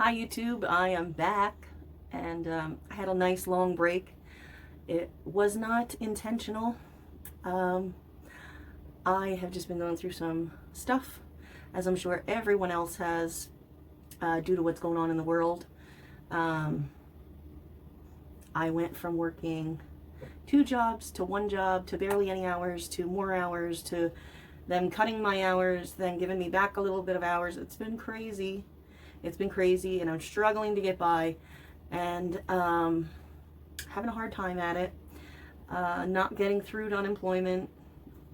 Hi YouTube, I am back, and I had a nice long break. It was not intentional. I have just been going through some stuff, as I'm sure everyone else has, due to what's going on in the world. I went from working 2 jobs to 1 job to barely any hours to more hours to them cutting my hours, then giving me back a little bit of hours. It's been crazy. It's been crazy, and I'm struggling to get by, and having a hard time at it. Not getting through to unemployment,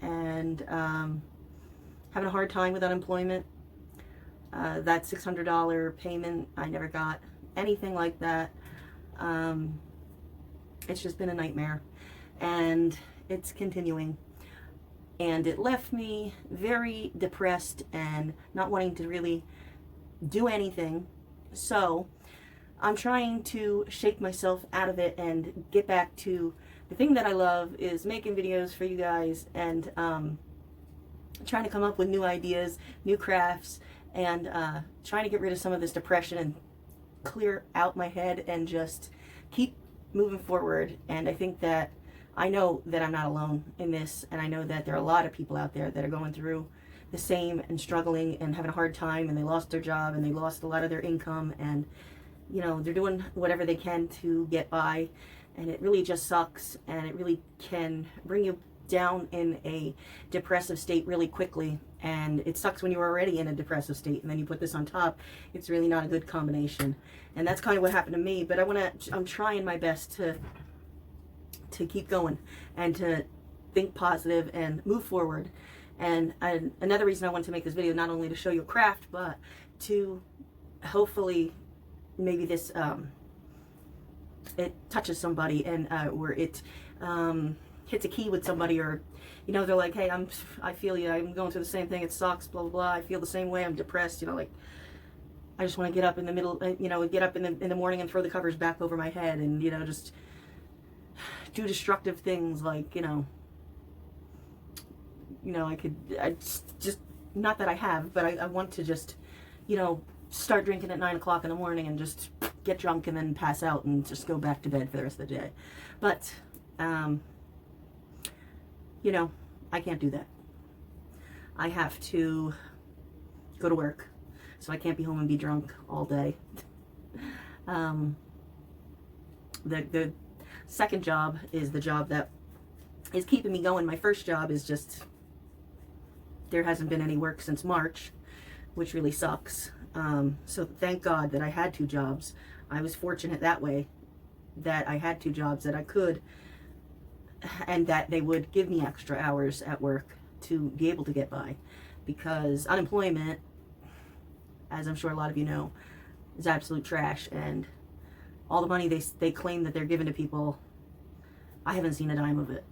and having a hard time with unemployment. That $600 payment, I never got anything like that. It's just been a nightmare, and it's continuing. And it left me very depressed and not wanting to really do anything. So I'm trying to shake myself out of it and get back to the thing that I love, is making videos for you guys, and trying to come up with new ideas, new crafts, and trying to get rid of some of this depression and clear out my head and just keep moving forward. And I think that I know that I'm not alone in this, and I know that there are a lot of people out there that are going through the same and struggling and having a hard time, and they lost their job and they lost a lot of their income, and you know, they're doing whatever they can to get by, and it really just sucks, and it really can bring you down in a depressive state really quickly. And it sucks when you're already in a depressive state and then you put this on top. It's really not a good combination, and that's kind of what happened to me. But I'm trying my best to keep going and to think positive and move forward. And another reason I wanted to make this video, not only to show you a craft, but to hopefully maybe this it touches somebody, and or it hits a key with somebody, or you know, they're like, hey, I feel you, I'm going through the same thing, it sucks, blah blah blah, I feel the same way, I'm depressed, you know, like I just want to get up in the middle, you know, get up in the morning and throw the covers back over my head, and you know, just do destructive things, like you know, I just not that I have, but I want to just, you know, start drinking at 9 o'clock in the morning and just get drunk and then pass out and just go back to bed for the rest of the day. But you know, I can't do that. I have to go to work, so I can't be home and be drunk all day. The second job is the job that is keeping me going. My first job is just, there hasn't been any work since March, which really sucks. So thank God that I had 2 jobs. I was fortunate that way, that I had 2 jobs that I could, and that they would give me extra hours at work to be able to get by, because unemployment, as I'm sure a lot of you know, is absolute trash, and all the money they claim that they're giving to people, I haven't seen a dime of it.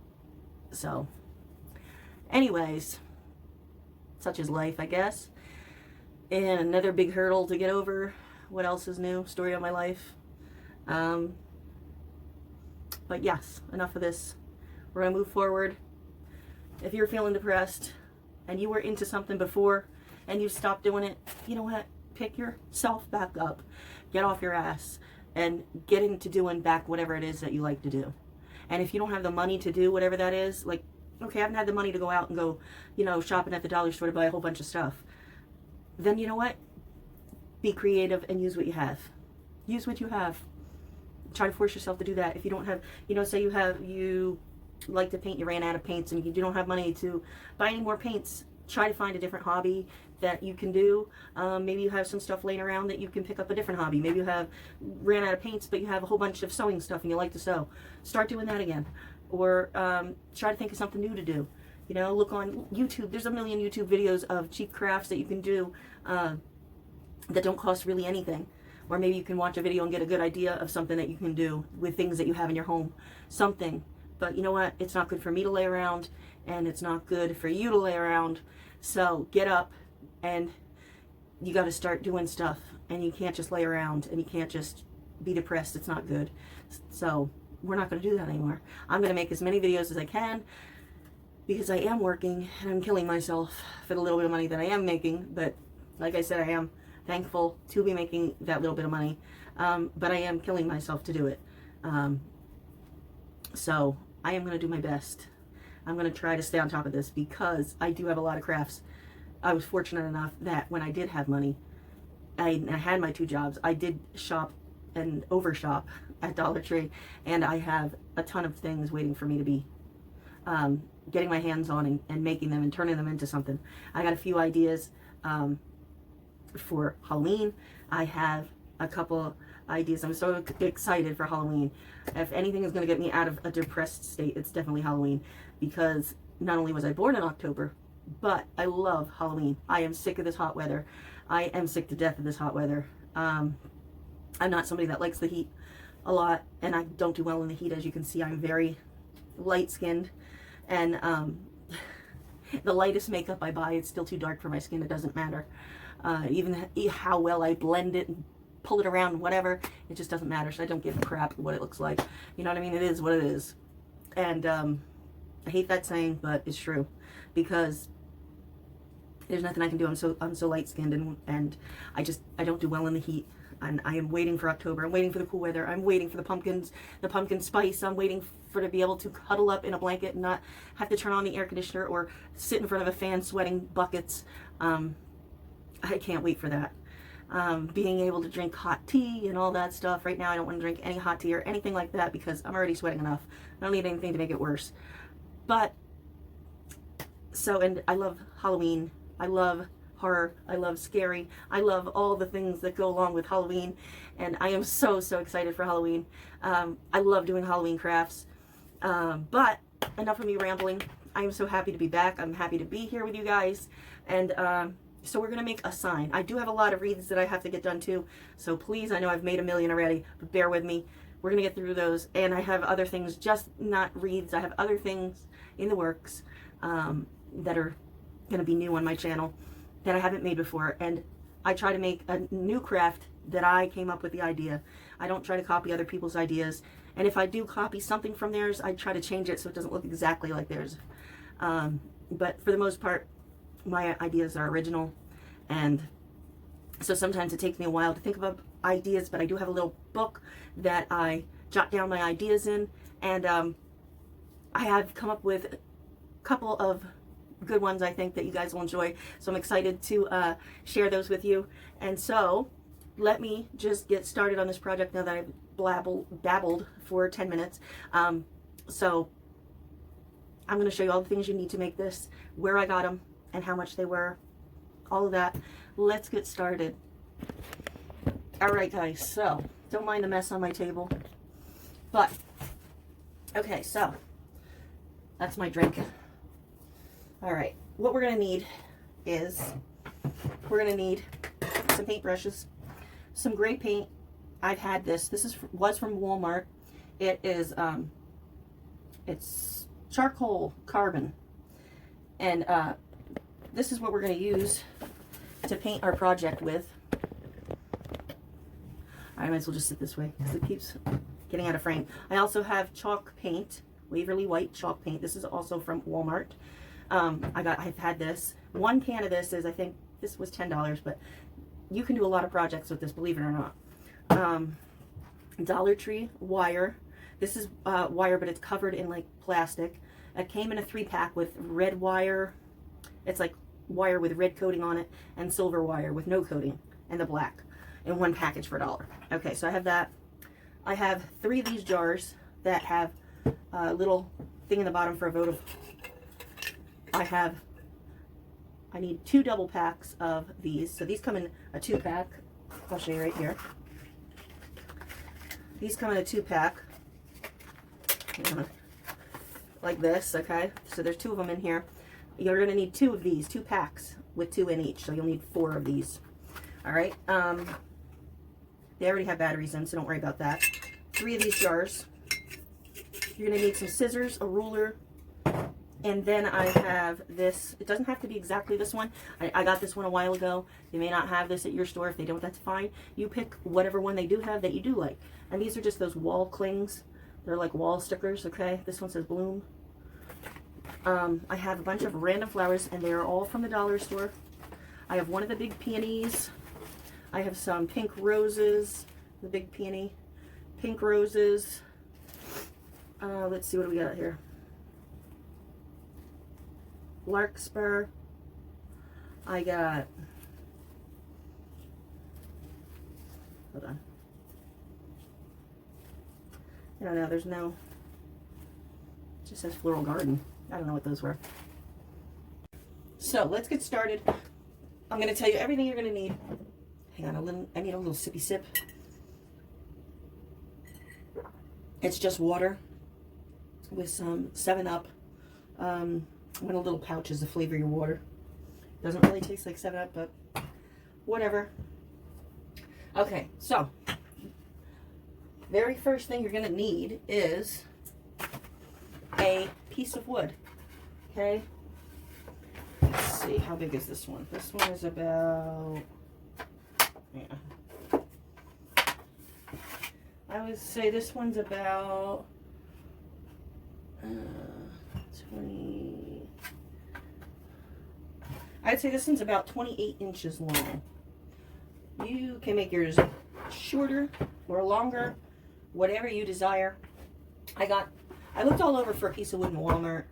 So anyways, such is life, I guess. And another big hurdle to get over. What else is new? Story of my life. But yes, enough of this. We're gonna move forward. If you're feeling depressed and you were into something before and you stopped doing it, you know what? Pick yourself back up. Get off your ass and get into doing back whatever it is that you like to do. And if you don't have the money to do whatever that is, like, okay, I haven't had the money to go out and go, you know, shopping at the dollar store to buy a whole bunch of stuff. Then you know what? Be creative and use what you have. Use what you have. Try to force yourself to do that. If you don't have, you know, say you like to paint, you ran out of paints, and you don't have money to buy any more paints, try to find a different hobby that you can do. Maybe you have some stuff laying around that you can pick up a different hobby. Maybe you ran out of paints, but you have a whole bunch of sewing stuff and you like to sew. Start doing that again. Or try to think of something new to do. You know, look on YouTube. There's a million YouTube videos of cheap crafts that you can do that don't cost really anything. Or maybe you can watch a video and get a good idea of something that you can do with things that you have in your home. Something. But you know what? It's not good for me to lay around, and it's not good for you to lay around. So get up, and you got to start doing stuff. And you can't just lay around, and you can't just be depressed. It's not good. So we're not going to do that anymore. I'm going to make as many videos as I can, because I am working and I'm killing myself for the little bit of money that I am making. But like I said, I am thankful to be making that little bit of money. But I am killing myself to do it. So I am going to do my best. I'm going to try to stay on top of this because I do have a lot of crafts. I was fortunate enough that when I did have money, I had my 2 jobs. I did shop and overshop at Dollar Tree, and I have a ton of things waiting for me to be getting my hands on and making them and turning them into something. I got a few ideas for Halloween. I have a couple ideas. I'm so excited for Halloween. If anything is going to get me out of a depressed state, it's definitely Halloween, because not only was I born in October, but I love Halloween. I am sick of this hot weather. I am sick to death of this hot weather. I'm not somebody that likes the heat a lot, and I don't do well in the heat. As you can see, I'm very light-skinned, and the lightest makeup I buy, it's still too dark for my skin. It doesn't matter. Even how well I blend it and pull it around, whatever, it just doesn't matter. So I don't give a crap what it looks like. You know what I mean? It is what it is. And I hate that saying, but it's true, because there's nothing I can do. I'm so light-skinned, and I don't do well in the heat. And I am waiting for October. I'm waiting for the cool weather. I'm waiting for the pumpkins, the pumpkin spice. I'm waiting for to be able to cuddle up in a blanket and not have to turn on the air conditioner or sit in front of a fan sweating buckets. I can't wait for that. Being able to drink hot tea and all that stuff. Right now I don't want to drink any hot tea or anything like that because I'm already sweating enough. I don't need anything to make it worse. But, and I love Halloween. I love horror. I love scary. I love all the things that go along with Halloween, and I am so excited for Halloween. I love doing Halloween crafts. But enough of me rambling. I am so happy to be back. I'm happy to be here with you guys, and so we're gonna make a sign. I do have a lot of wreaths that I have to get done too, so please, I know I've made a million already, but bear with me. We're gonna get through those, and I have other things, just not wreaths. I have other things in the works that are gonna be new on my channel that I haven't made before, and I try to make a new craft that I came up with the idea. I don't try to copy other people's ideas, and if I do copy something from theirs, I try to change it so it doesn't look exactly like theirs. But for the most part, my ideas are original, and so sometimes it takes me a while to think about ideas, but I do have a little book that I jot down my ideas in, and I have come up with a couple of good ones I think that you guys will enjoy, so I'm excited to share those with you. And so let me just get started on this project now that I've babbled for 10 minutes. So I'm going to show you all the things you need to make this, where I got them and how much they were, all of that. Let's get started. Alright guys, so don't mind the mess on my table, but okay, so that's my drink. Alright, what we're going to need is, we're going to need some paintbrushes, some gray paint. I've had this was from Walmart. It is, it's charcoal carbon, and this is what we're going to use to paint our project with. I might as well just sit this way because it keeps getting out of frame. I also have chalk paint, Waverly White chalk paint. This is also from Walmart. I've had this. One can of this is, I think this was $10, but you can do a lot of projects with this, believe it or not. Dollar Tree wire. This is wire, but it's covered in like plastic. It came in a 3-pack with red wire. It's like wire with red coating on it, and silver wire with no coating, and the black, in one package for $1. Okay, so I have that. I have 3 of these jars that have a little thing in the bottom for a votive. I need 2 double packs of these. So these come in a 2-pack. I'll show you right here. These come in a 2-pack. Like this, okay? So there's 2 of them in here. You're going to need 2 of these, 2 packs with 2 in each. So you'll need 4 of these. Alright. They already have batteries in, so don't worry about that. 3 of these jars. You're going to need some scissors, a ruler, and then I have this. It doesn't have to be exactly this one. I got this one a while ago. They may not have this at your store. If they don't, that's fine. You pick whatever one they do have that you do like. And these are just those wall clings. They're like wall stickers, okay? This one says bloom. I have a bunch of random flowers, and they are all from the dollar store. I have one of the big peonies. I have some pink roses, the big peony. Pink roses. Let's see, what do we got here? Larkspur. I got, hold on. I don't know, there's no, it just says floral garden. I don't know what those were. So let's get started. I'm going to tell you everything you're going to need. Hang on, I need a little sippy sip. It's just water with some 7-Up. One of the little pouches to flavor your water. Doesn't really taste like 7-Up, but whatever. Okay, so very first thing you're going to need is a piece of wood. Okay? Let's see, how big is this one? This one is about, yeah. I would say this one's about 20. I'd say this one's about 28 inches long. You can make yours shorter or longer, whatever you desire. I looked all over for a piece of wood in Walmart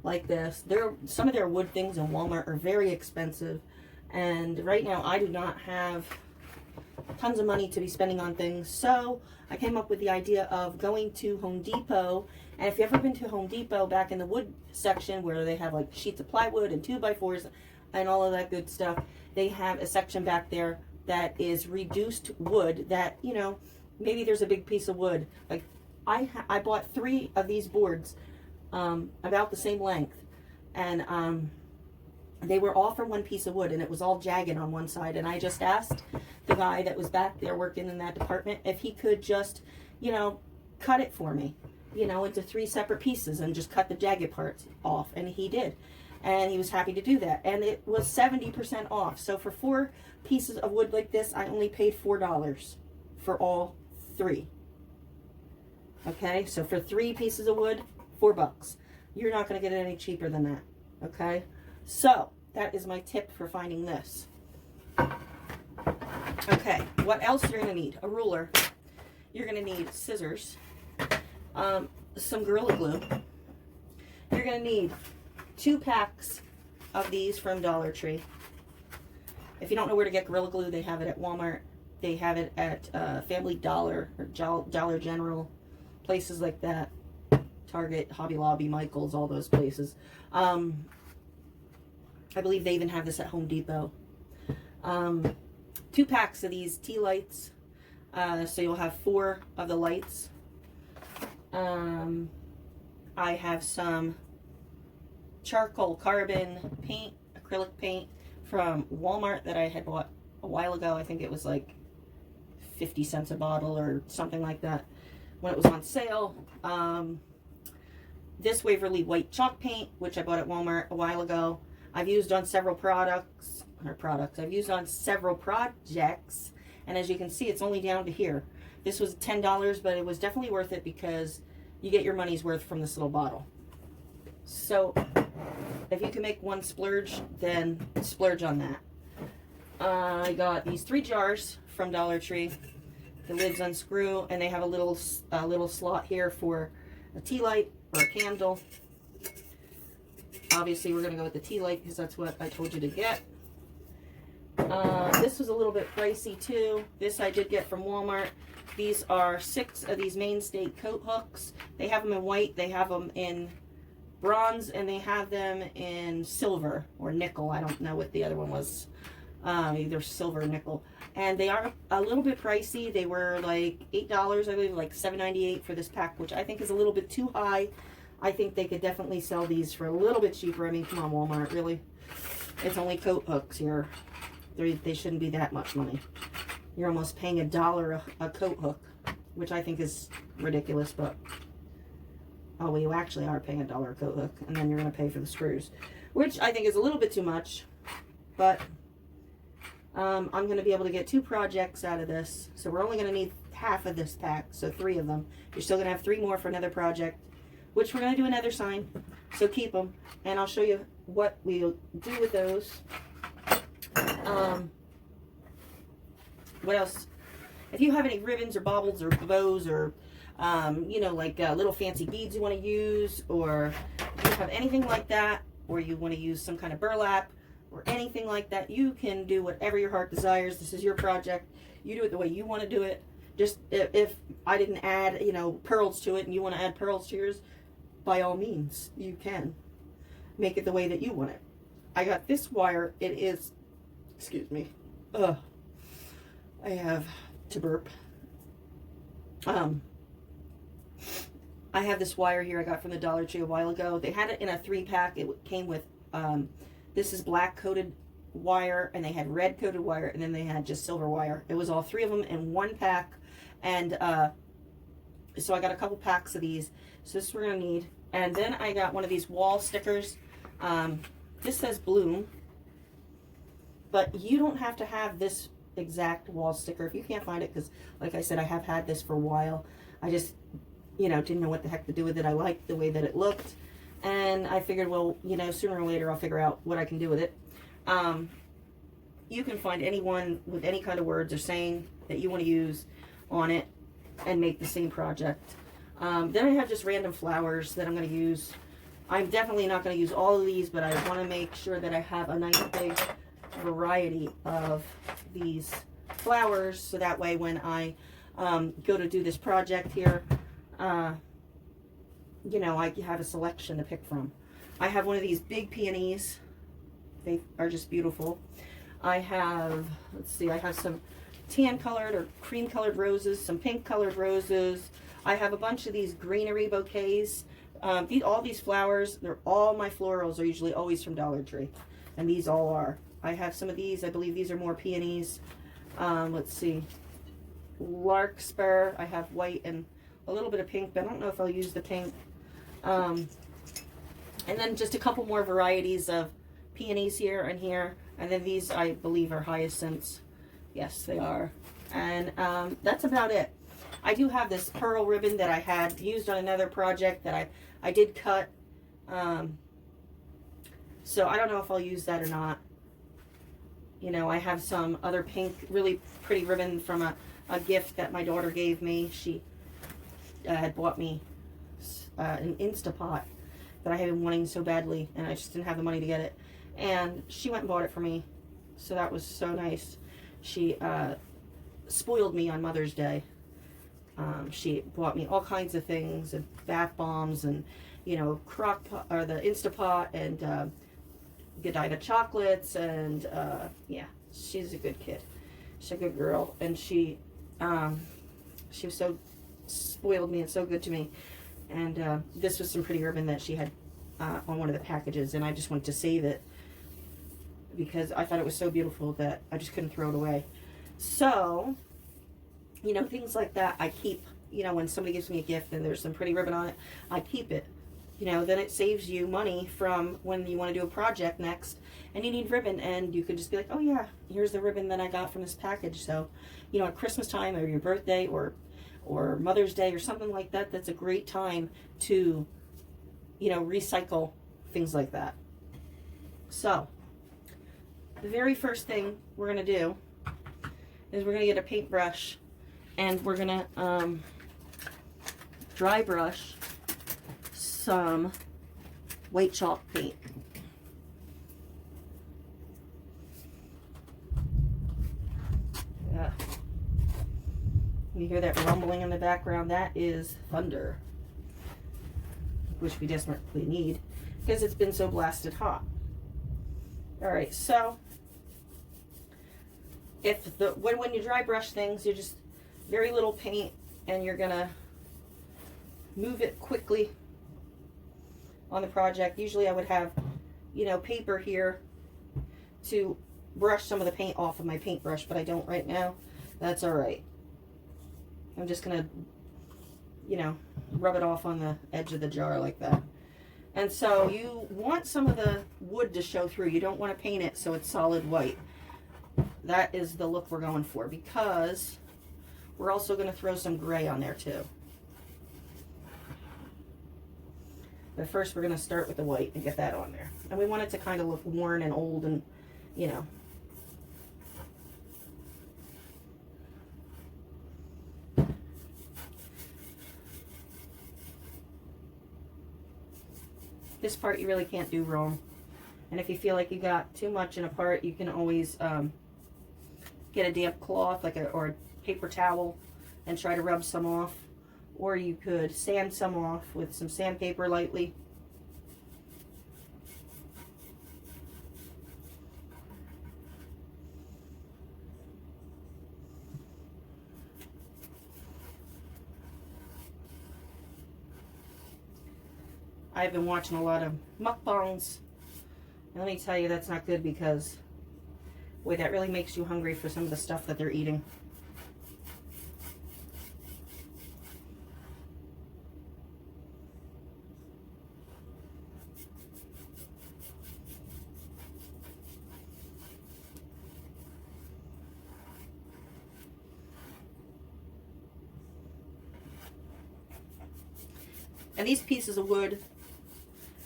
like this. Some of their wood things in Walmart are very expensive, and right now I do not have tons of money to be spending on things, so I came up with the idea of going to Home Depot. And if you've ever been to Home Depot, back in the wood section where they have like sheets of plywood and 2x4s and all of that good stuff, they have a section back there that is reduced wood that, you know, maybe there's a big piece of wood. Like I bought 3 of these boards about the same length, and they were all for one piece of wood, and it was all jagged on one side. And I just asked the guy that was back there working in that department if he could just, you know, cut it for me, you know, into 3 separate pieces and just cut the jagged parts off. And he did. And he was happy to do that. And it was 70% off. So for 4 pieces of wood like this, I only paid $4 for all 3. Okay, so for 3 pieces of wood, $4. You're not going to get it any cheaper than that. Okay, so that is my tip for finding this. Okay, what else you're going to need? A ruler. You're going to need scissors, some Gorilla Glue. You're going to need 2 packs of these from Dollar Tree. If you don't know where to get Gorilla Glue, they have it at Walmart. They have it at Family Dollar or Dollar General, places like that. Target, Hobby Lobby, Michael's, all those places. I believe they even have this at Home Depot. 2 packs of these tea lights. So you'll have 4 of the lights. I have some charcoal carbon paint, acrylic paint from Walmart that I had bought a while ago. I think it was like 50 cents a bottle or something like that when it was on sale. This Waverly white chalk paint, which I bought at Walmart a while ago. I've used on several products. I've used on several projects, and as you can see, it's only down to here. This was $10, but it was definitely worth it because you get your money's worth from this little bottle. So if you can make one splurge, then splurge on that. I got these 3 jars from Dollar Tree. The lids unscrew, and they have a little slot here for a tea light or a candle. Obviously, we're going to go with the tea light because that's what I told you to get. This was a little bit pricey too. This I did get from Walmart. These are 6 of these mainstay coat hooks. They have them in white, they have them in bronze, and they have them in silver or nickel. I don't know what the other one was. Either silver or nickel. And they are a little bit pricey. They were like $8, I believe, like $7.98 for this pack, which I think is a little bit too high. I think they could definitely sell these for a little bit cheaper. I mean, come on, Walmart, really? It's only coat hooks here. They shouldn't be that much money. You're almost paying $1 a coat hook, which I think is ridiculous, but oh, well, you actually are paying $1 a coat hook, and then you're going to pay for the screws, which I think is a little bit too much, but I'm going to be able to get 2 projects out of this, so we're only going to need half of this pack, so 3 of them. You're still going to have 3 more for another project, which we're going to do another sign, so keep them, and I'll show you what we'll do with those. what else? If you have any ribbons or baubles or bows or, you know, like little fancy beads you want to use, or if you have anything like that, or you want to use some kind of burlap or anything like that, you can do whatever your heart desires. This is your project. You do it the way you want to do it. Just if I didn't add, you know, pearls to it and you want to add pearls to yours, by all means, you can make it the way that you want it. I got this wire. It is, excuse me, I have to burp. I have this wire here I got from the Dollar Tree a while ago. They had it in a 3-pack. It came with, this is black coated wire, and they had red coated wire, and then they had just silver wire. It was all 3 of them in 1 pack, and so I got a couple packs of these. So this we're gonna need. And then I got one of these wall stickers. This says Bloom, but you don't have to have this exact wall sticker if you can't find it, because like I said, I have had this for a while. I just, you know, didn't know what the heck to do with it. I liked the way that it looked, and I figured, well, you know, sooner or later I'll figure out what I can do with it. You can find anyone with any kind of words or saying that you want to use on it and make the same project. Then I have just random flowers that I'm going to use. I'm definitely not going to use all of these, but I want to make sure that I have a nice big variety of these flowers, so that way when I go to do this project here, you know, I have a selection to pick from. I have one of these big peonies. They are just beautiful. I have, let's see, I have some tan colored or cream colored roses, some pink colored roses. I have a bunch of these greenery bouquets. All these flowers, they're all my florals are usually always from Dollar Tree, and these all are. I have some of these. I believe these are more peonies. Let's see, larkspur. I have white and a little bit of pink, but I don't know if I'll use the pink. And then just a couple more varieties of peonies here and here. And then these, I believe, are hyacinths. Yes, they are. And that's about it. I do have this pearl ribbon that I had used on another project that I did cut. So I don't know if I'll use that or not. You know, I have some other pink, really pretty ribbon from a gift that my daughter gave me. She had bought me an Instapot that I had been wanting so badly, and I just didn't have the money to get it. And she went and bought it for me. So that was so nice. She spoiled me on Mother's Day. She bought me all kinds of things, and bath bombs, and, you know, crock pot, or the Instapot, and Godiva chocolates, and yeah, she's a good kid. She's a good girl, and she was so spoiled me and so good to me. And this was some pretty ribbon that she had on one of the packages, and I just wanted to save it because I thought it was so beautiful that I just couldn't throw it away. So, you know, things like that I keep. You know, when somebody gives me a gift and there's some pretty ribbon on it, I keep it. You know, then it saves you money from when you want to do a project next and you need ribbon, and you could just be like, oh yeah, here's the ribbon that I got from this package. So, you know, at Christmas time or your birthday or Mother's Day or something like that, that's a great time to, you know, recycle things like that. So, the very first thing we're going to do is we're going to get a paintbrush, and we're going to dry brush some white chalk paint. Yeah. You hear that rumbling in the background? That is thunder, which we desperately need because it's been so blasted hot. All right, so when you dry brush things, you're just very little paint, and you're gonna move it quickly on the project. Usually I would have, you know, paper here to brush some of the paint off of my paintbrush, but I don't right now. That's all right. I'm just gonna, you know, rub it off on the edge of the jar like that. And so you want some of the wood to show through. You don't want to paint it so it's solid white. That is the look we're going for, because we're also going to throw some gray on there too. But first we're going to start with the white and get that on there. And we want it to kind of look worn and old and, you know. This part you really can't do wrong. And if you feel like you got too much in a part, you can always get a damp cloth or a paper towel and try to rub some off. Or you could sand some off with some sandpaper lightly. I've been watching a lot of mukbangs, and let me tell you, that's not good, because boy, that really makes you hungry for some of the stuff that they're eating. And these pieces of wood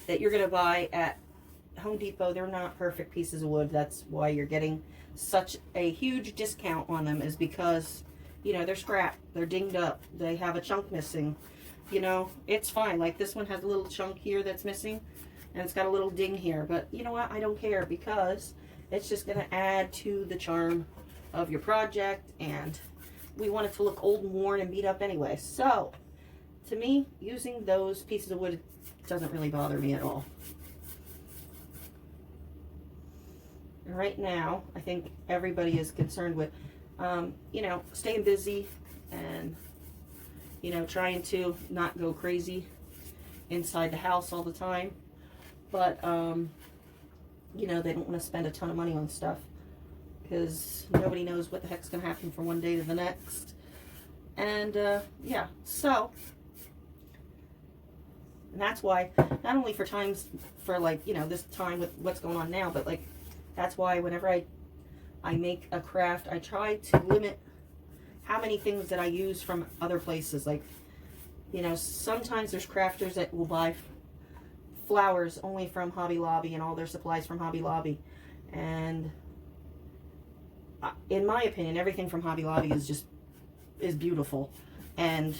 that you're going to buy at Home Depot, they're not perfect pieces of wood. That's why you're getting such a huge discount on them, is because, you know, they're scrap, they're dinged up, they have a chunk missing. You know, it's fine. Like this one has a little chunk here that's missing, and it's got a little ding here. But you know what? I don't care, because it's just going to add to the charm of your project, and we want it to look old and worn and beat up anyway. So, to me, using those pieces of wood doesn't really bother me at all. And right now, I think everybody is concerned with, you know, staying busy and, you know, trying to not go crazy inside the house all the time. But, you know, they don't want to spend a ton of money on stuff, because nobody knows what the heck's going to happen from one day to the next. And, yeah, so... And that's why, not only for times, for like, you know, this time with what's going on now, but like, that's why whenever I make a craft, I try to limit how many things that I use from other places. Like, you know, sometimes there's crafters that will buy flowers only from Hobby Lobby and all their supplies from Hobby Lobby. And in my opinion, everything from Hobby Lobby is beautiful. And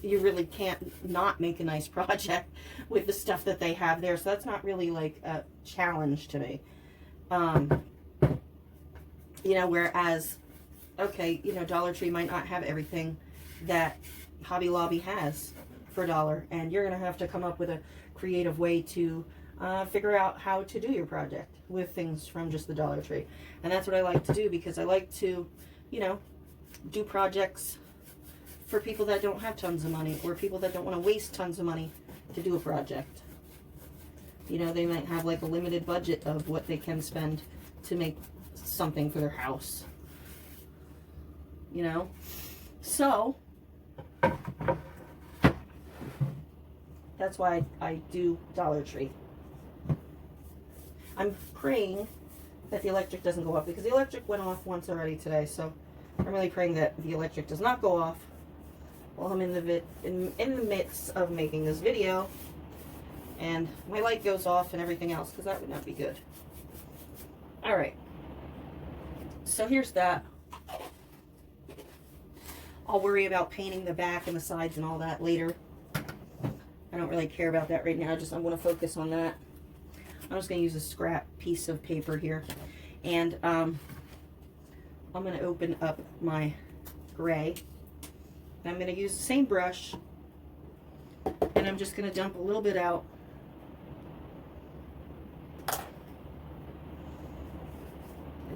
you really can't not make a nice project with the stuff that they have there. So that's not really like a challenge to me. You know, whereas, okay, you know, Dollar Tree might not have everything that Hobby Lobby has for $1. And you're going to have to come up with a creative way to figure out how to do your project with things from just the Dollar Tree. And that's what I like to do, because I like to, you know, do projects for people that don't have tons of money, or people that don't want to waste tons of money to do a project. You know, they might have like a limited budget of what they can spend to make something for their house. You know? So, that's why I do Dollar Tree. I'm praying that the electric doesn't go off, because the electric went off once already today, so I'm really praying that the electric does not go off while I'm in the midst of making this video, and my light goes off and everything else, because that would not be good. Alright, so here's that. I'll worry about painting the back and the sides and all that later. I don't really care about that right now, I want to focus on that. I'm just going to use a scrap piece of paper here, and I'm going to open up my gray. I'm going to use the same brush, and I'm just going to dump a little bit out. I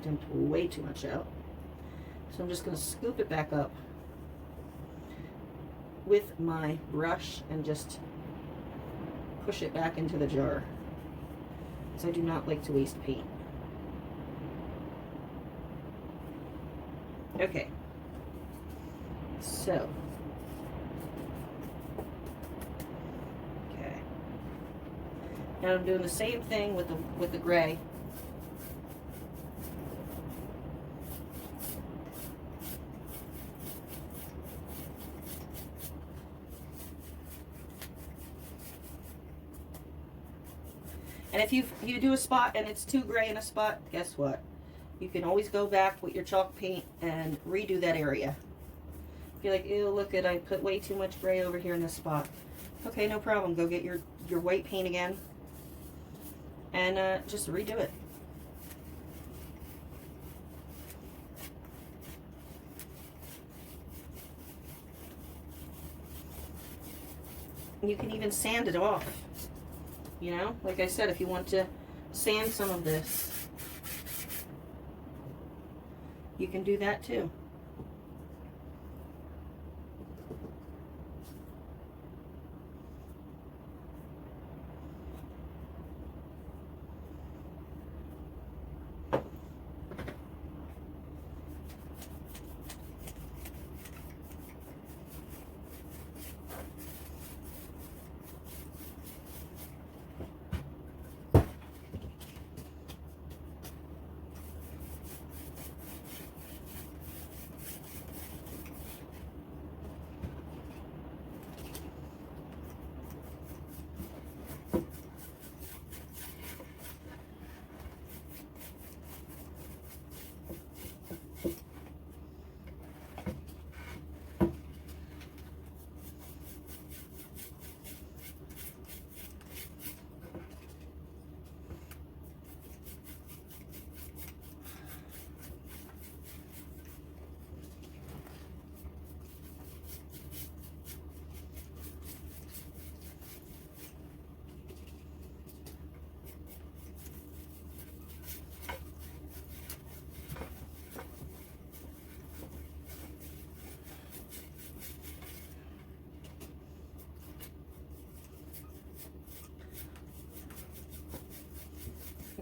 dumped way too much out. So I'm just going to scoop it back up with my brush and just push it back into the jar, because I do not like to waste paint. Okay. So, okay. Now I'm doing the same thing with the gray. And if you do a spot and it's too gray in a spot, guess what? You can always go back with your chalk paint and redo that area. If you're like, ew, look at, I put way too much gray over here in this spot. Okay, no problem. Go get your white paint again and just redo it. You can even sand it off, you know, like I said, if you want to sand some of this, you can do that too.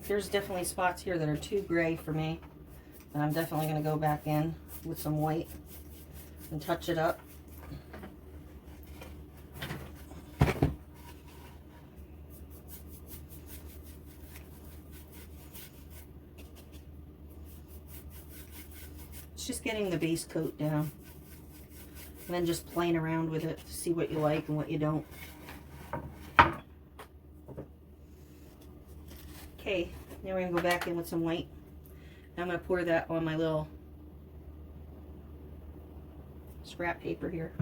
There's definitely spots here that are too gray for me, and I'm definitely going to go back in with some white and touch it up. It's just getting the base coat down, and then just playing around with it to see what you like and what you don't. Okay, now we're going to go back in with some white. I'm going to pour that on my little scrap paper here.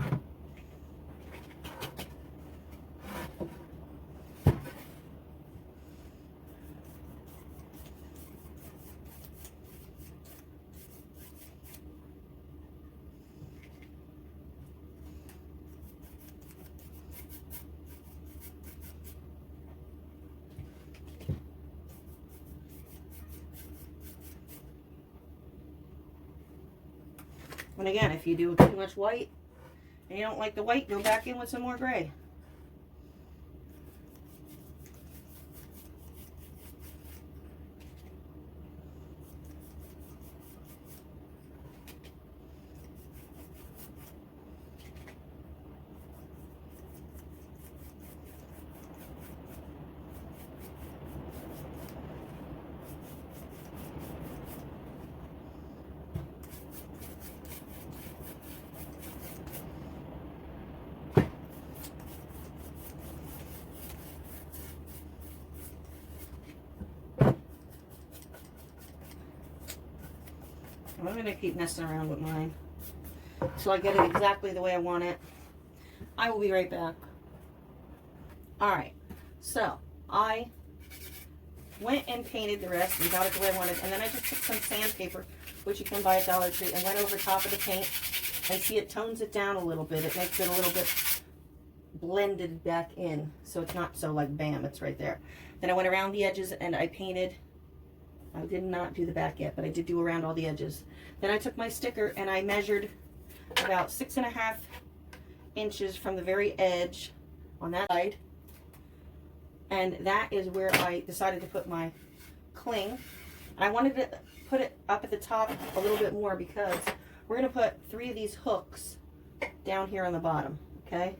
And again, if you do too much white and you don't like the white, go back in with some more gray. I'm going to keep messing around with mine until I get it exactly the way I want it. I will be right back. Alright, so I went and painted the rest and got it the way I wanted, and then I just took some sandpaper, which you can buy at Dollar Tree, and went over top of the paint, and see, it tones it down a little bit. It makes it a little bit blended back in, so it's not so like bam, it's right there. Then I went around the edges and I painted. I did not do the back yet, but I did do around all the edges. Then I took my sticker and I measured about 6.5 inches from the very edge on that side. And that is where I decided to put my cling. I wanted to put it up at the top a little bit more because we're going to put 3 of these hooks down here on the bottom, okay?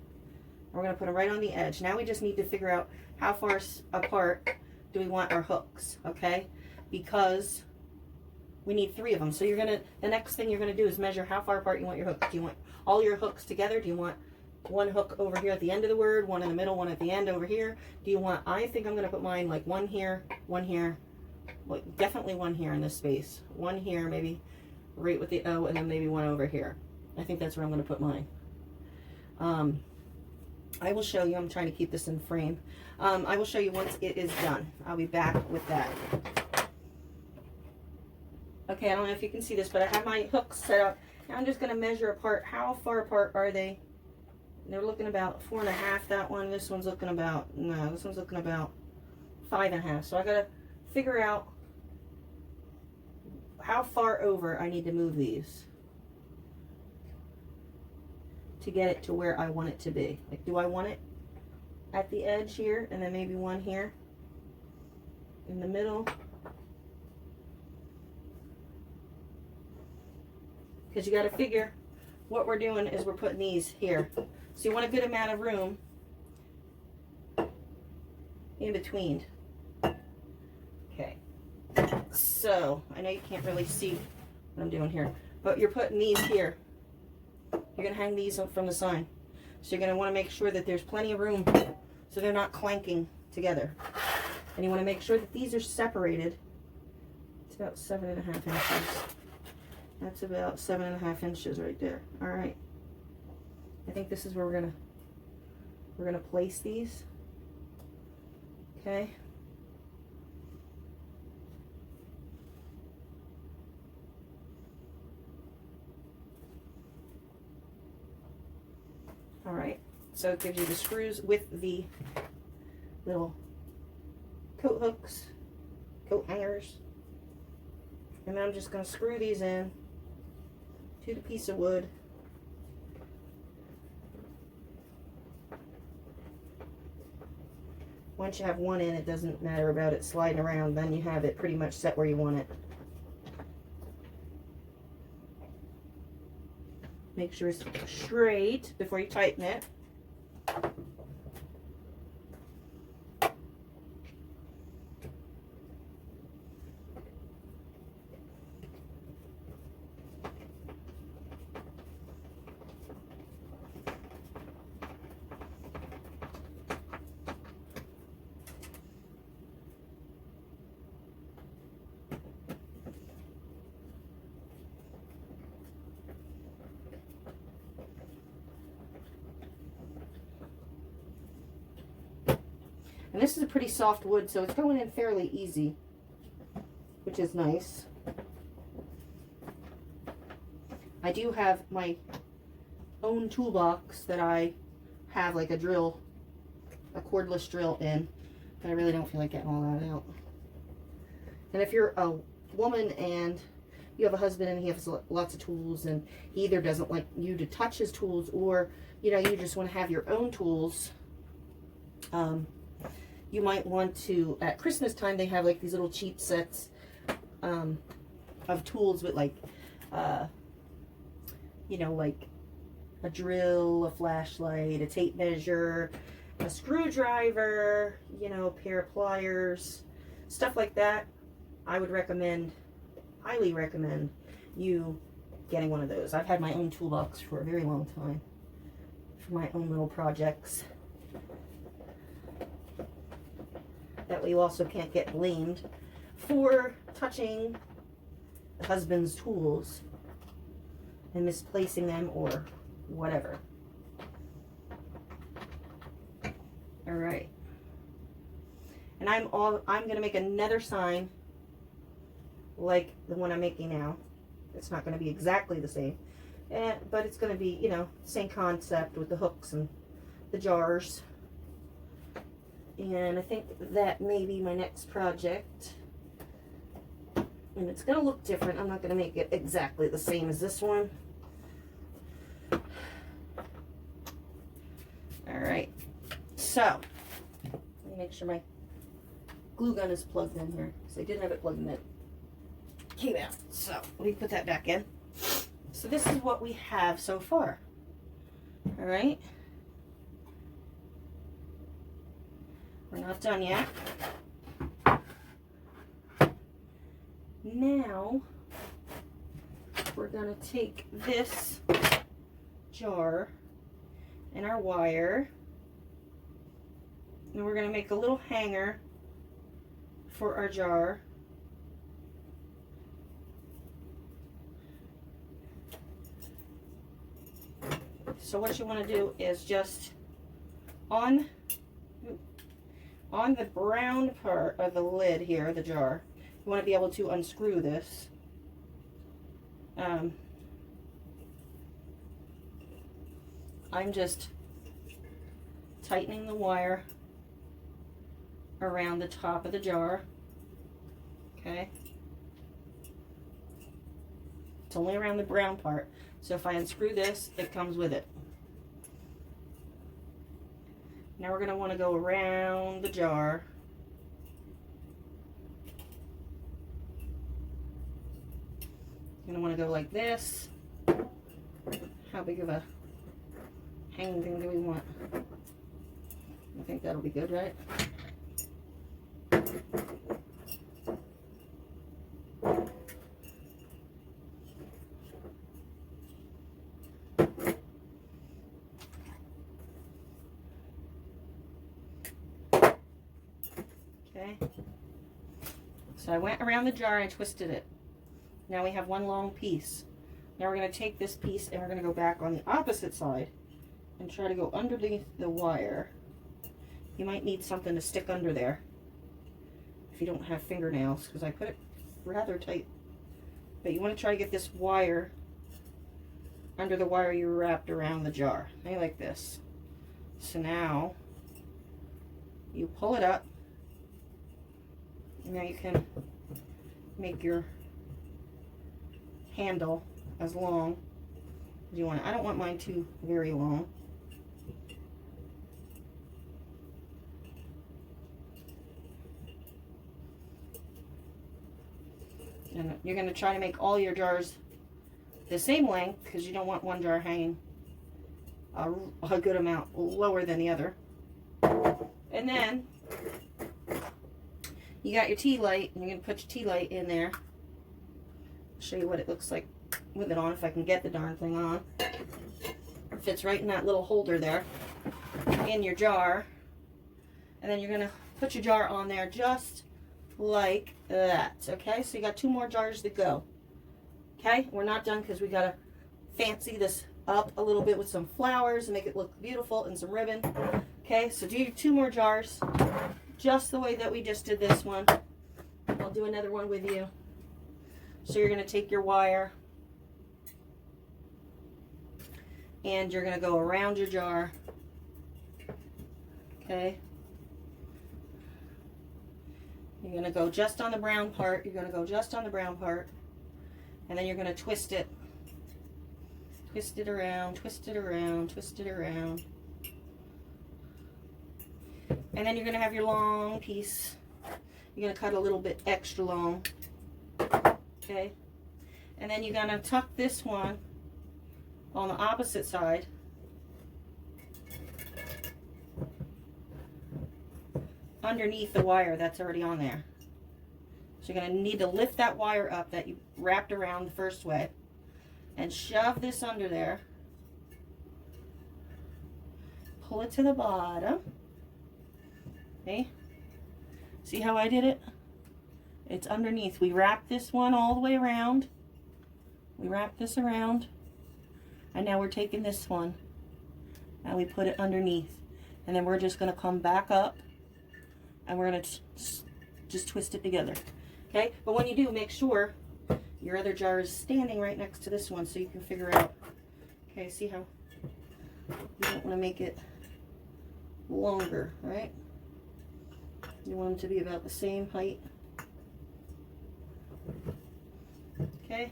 We're going to put them right on the edge. Now we just need to figure out how far apart do we want our hooks, okay? Because we need 3 of them. So the next thing you're gonna do is measure how far apart you want your hooks. Do you want all your hooks together? Do you want one hook over here at the end of the word, one in the middle, one at the end over here? Do you want, I think I'm gonna put mine like one here, well, definitely one here in this space. One here, maybe right with the O, and then maybe one over here. I think that's where I'm gonna put mine. I will show you. I'm trying to keep this in frame. I will show you once it is done. I'll be back with that. Okay, I don't know if you can see this, but I have my hooks set up. Now I'm just going to measure apart. How far apart are they? They're looking about 4.5, that one. This one's looking about, no, this one's looking about 5.5. So I got to figure out how far over I need to move these to get it to where I want it to be. Like, do I want it at the edge here, and then maybe one here in the middle? Because you got to figure what we're doing is we're putting these here. So you want a good amount of room in between. Okay. So I know you can't really see what I'm doing here, but you're putting these here. You're going to hang these up from the sign. So you're going to want to make sure that there's plenty of room so they're not clanking together. And you want to make sure that these are separated. It's about 7.5 inches. That's about 7.5 inches right there. All right. I think this is where we're gonna place these. Okay. All right. So it gives you the screws with the little coat hooks, coat hangers. And then I'm just going to screw these in to the piece of wood. Once you have one in, it doesn't matter about it sliding around. Then you have it pretty much set where you want it. Make sure it's straight before you tighten it. And this is a pretty soft wood, so it's going in fairly easy, which is nice. I do have my own toolbox that I have like a drill, a cordless drill in, but I really don't feel like getting all that out. And if you're a woman and you have a husband and he has lots of tools and he either doesn't like you to touch his tools, or you know, you just want to have your own tools, you might want to, at Christmas time, they have like these little cheap sets of tools with like, you know, like a drill, a flashlight, a tape measure, a screwdriver, you know, a pair of pliers, stuff like that. I would recommend, highly recommend you getting one of those. I've had my own toolbox for a very long time for my own little projects. That way you also can't get blamed for touching the husband's tools and misplacing them or whatever. All right. And I'm going to make another sign like the one I'm making now. It's not going to be exactly the same, but it's going to be, you know, same concept with the hooks and the jars. And I think that may be my next project. And it's going to look different. I'm not going to make it exactly the same as this one. Alright. So, let me make sure my glue gun is plugged in here. Because I did have it plugged in. It came out. So, let me put that back in. So this is what we have so far. Alright. We're not done yet. Now, we're going to take this jar and our wire, and we're going to make a little hanger for our jar. So what you want to do is just on the brown part of the lid here, the jar, you want to be able to unscrew this. I'm just tightening the wire around the top of the jar. Okay. It's only around the brown part. So if I unscrew this, it comes with it. Now we're going to want to go around the jar. You're going to want to go like this. How big of a hanging thing do we want? I think that'll be good, right? Okay. So I went around the jar and twisted it. Now we have one long piece. Now we're going to take this piece and we're going to go back on the opposite side and try to go underneath the wire. You might need something to stick under there if you don't have fingernails, because I put it rather tight. But you want to try to get this wire under the wire you wrapped around the jar. Maybe like this. So now you pull it up. And now you can make your handle as long as you want it. I don't want mine too very long. And you're going to try to make all your jars the same length, because you don't want one jar hanging a good amount lower than the other. And then you got your tea light, and you're going to put your tea light in there. I'll show you what it looks like with it on, if I can get the darn thing on. It fits right in that little holder there in your jar. And then you're going to put your jar on there just like that. Okay, so you got 2 more jars to go. Okay, we're not done, because we got to fancy this up a little bit with some flowers and make it look beautiful, and some ribbon. Okay, so do your 2 more jars just the way that we just did this one. I'll do another one with you. So you're going to take your wire and you're going to go around your jar. Okay. You're going to go just on the brown part. You're going to go just on the brown part. And then you're going to twist it. Twist it around, twist it around, twist it around. And then you're going to have your long piece. You're going to cut a little bit extra long. Okay. And then you're going to tuck this one on the opposite side. Underneath the wire that's already on there. So you're going to need to lift that wire up that you wrapped around the first way and shove this under there. Pull it to the bottom. Okay. See how I did it? It's underneath. We wrap this one all the way around. We wrap this around. And now we're taking this one and we put it underneath. And then we're just going to come back up and we're going to just twist it together. Okay? But when you do, make sure your other jar is standing right next to this one so you can figure out. Okay, see how you don't want to make it longer, right? You want them to be about the same height. Okay?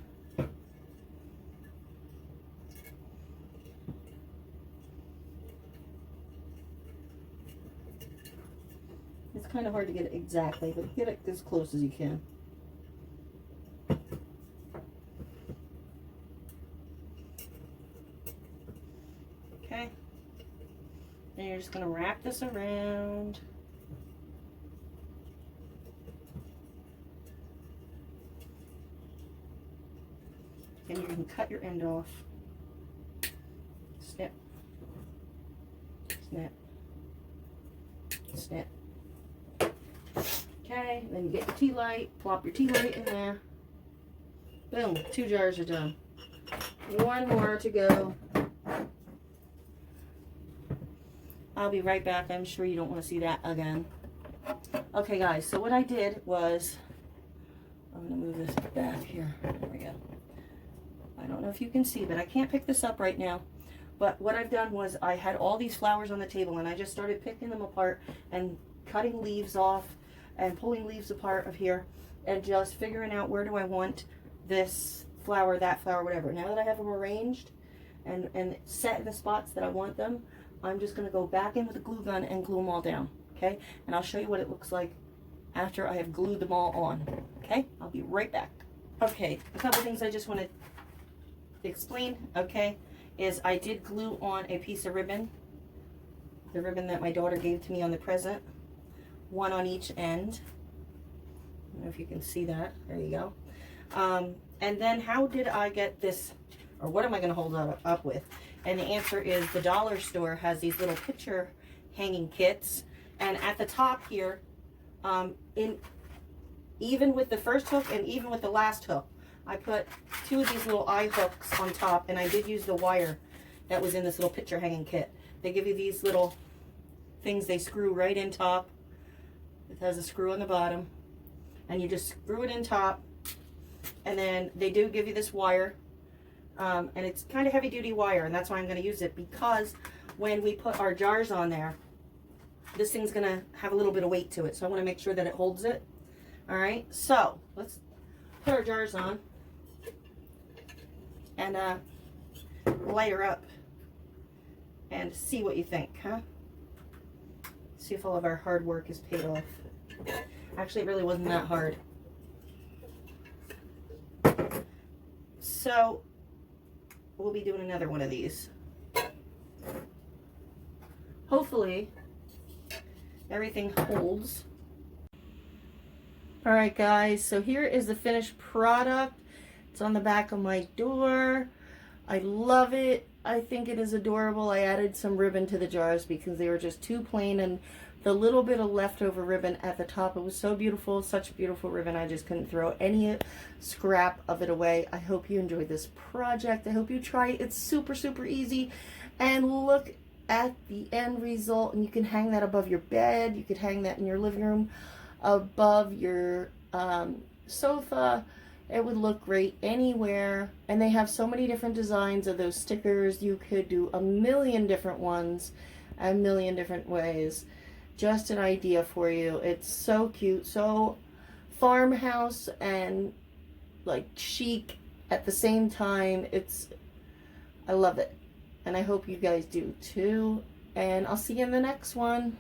It's kind of hard to get it exactly, but get it as close as you can. Okay? And you're just going to wrap this around. And you can cut your end off. Snip. Snip. Snip. Okay, then you get your tea light, plop your tea light in there. Boom, 2 jars are done. 1 more to go. I'll be right back. I'm sure you don't want to see that again. Okay, guys, so what I did was, I'm going to move this back here. There we go. I don't know if you can see, but I can't pick this up right now. But what I've done was I had all these flowers on the table, and I just started picking them apart and cutting leaves off and pulling leaves apart of here and just figuring out where do I want this flower, that flower, whatever. Now that I have them arranged and set in the spots that I want them, I'm just going to go back in with a glue gun and glue them all down, okay? And I'll show you what it looks like after I have glued them all on, okay? I'll be right back. Okay, a couple things I just want to explain, okay, is I did glue on a piece of ribbon, the ribbon that my daughter gave to me on the present, one on each end. I don't know if you can see that. There you go. And then how did I get this, or what am I going to hold up with? And the answer is the dollar store has these little picture hanging kits, and at the top here, even with the first hook and even with the last hook, I put 2 of these little eye hooks on top, and I did use the wire that was in this little picture hanging kit. They give you these little things they screw right in top. It has a screw on the bottom, and you just screw it in top, and then they do give you this wire, and it's kind of heavy duty wire, and that's why I'm going to use it, because when we put our jars on there, this thing's going to have a little bit of weight to it, so I want to make sure that it holds it. All right, so let's put our jars on and light her up and see what you think, huh? See if all of our hard work is paid off. Actually, it really wasn't that hard. So we'll be doing another one of these. Hopefully everything holds. All right, guys, so here is the finished product. It's on the back of my door. I love it. I think it is adorable. I added some ribbon to the jars because they were just too plain, and the little bit of leftover ribbon at the top, it was so beautiful, such a beautiful ribbon. I just couldn't throw any scrap of it away. I hope you enjoyed this project. I hope you try it. It's super, super easy. And look at the end result, and you can hang that above your bed. You could hang that in your living room, above your sofa. It would look great anywhere. And they have so many different designs of those stickers. You could do a million different ones, a million different ways. Just an idea for you. It's so cute, so farmhouse and like chic at the same time. I love it, and I hope you guys do too, and I'll see you in the next one.